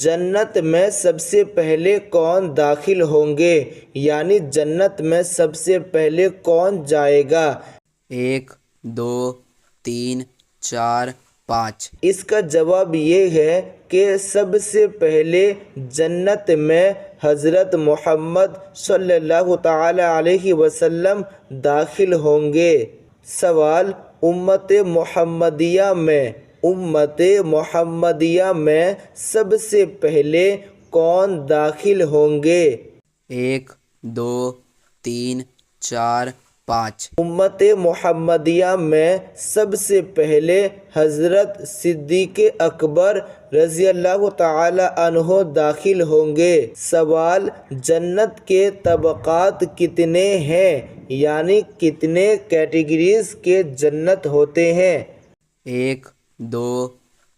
جنت میں سب سے پہلے کون داخل ہوں گے؟ یعنی جنت میں سب سے پہلے کون جائے گا؟ 1 2 3 4 5۔ اس کا جواب یہ ہے کہ سب سے پہلے جنت میں حضرت محمد صلی اللہ تعالی علیہ وسلم داخل ہوں گے۔ سوال، امت محمدیہ میں سب سے پہلے کون داخل ہوں گے؟ 1 2 3 4 5۔ امت محمدیہ میں سب سے پہلے حضرت صدیق اکبر رضی اللہ تعالی عنہ داخل ہوں گے۔ سوال، جنت کے طبقات کتنے ہیں؟ یعنی کتنے کیٹیگریز کے جنت ہوتے ہیں؟ 1 2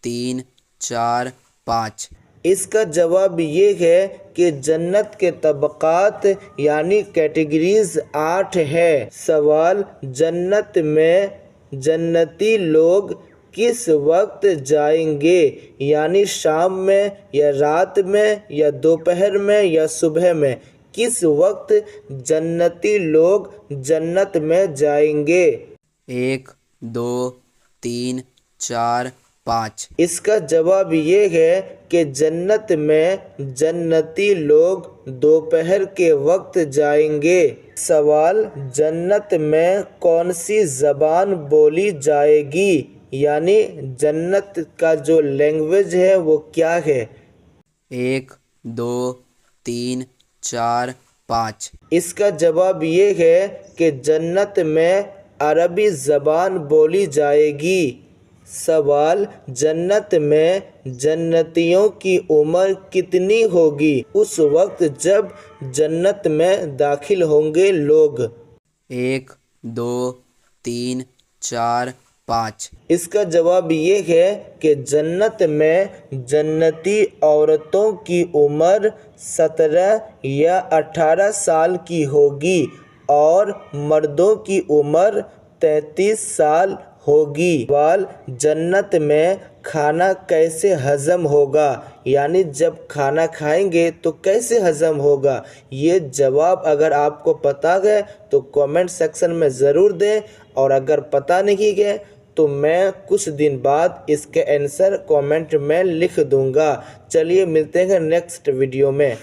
3 4 5۔ اس کا جواب یہ ہے کہ جنت کے طبقات یعنی کیٹیگریز 8 ہے۔ سوال، جنت میں جنتی لوگ کس وقت جائیں گے؟ یعنی شام میں یا رات میں یا دوپہر میں یا صبح میں؟ کس وقت جنتی لوگ جنت میں جائیں گے؟ 1 2 3 4 5۔ اس کا جواب یہ ہے کہ جنت میں جنتی لوگ دوپہر کے وقت جائیں گے۔ سوال، جنت میں کون سی زبان بولی جائے گی؟ یعنی جنت کا جو لینگویج ہے وہ کیا ہے؟ 1 2 3 4 5۔ اس کا جواب یہ ہے کہ جنت میں عربی زبان بولی جائے گی۔ سوال، جنت میں جنتیوں کی عمر کتنی ہوگی اس وقت جب جنت میں داخل ہوں گے لوگ؟ 1 2 3 4 5۔ اس کا جواب یہ ہے کہ جنت میں جنتی عورتوں کی عمر 17 یا 18 سال کی ہوگی اور مردوں کی عمر 33 سال ہوگی۔ سوال، جنت میں کھانا کیسے ہضم ہوگا؟ یعنی جب کھانا کھائیں گے تو کیسے ہضم ہوگا؟ یہ جواب اگر آپ کو پتہ ہے تو کامنٹ سیکشن میں ضرور دیں، اور اگر پتہ نہیں ہے تو میں کچھ دن بعد اس کے آنسر کامنٹ میں لکھ دوں گا۔ چلیے ملتے ہیں نیکسٹ ویڈیو میں۔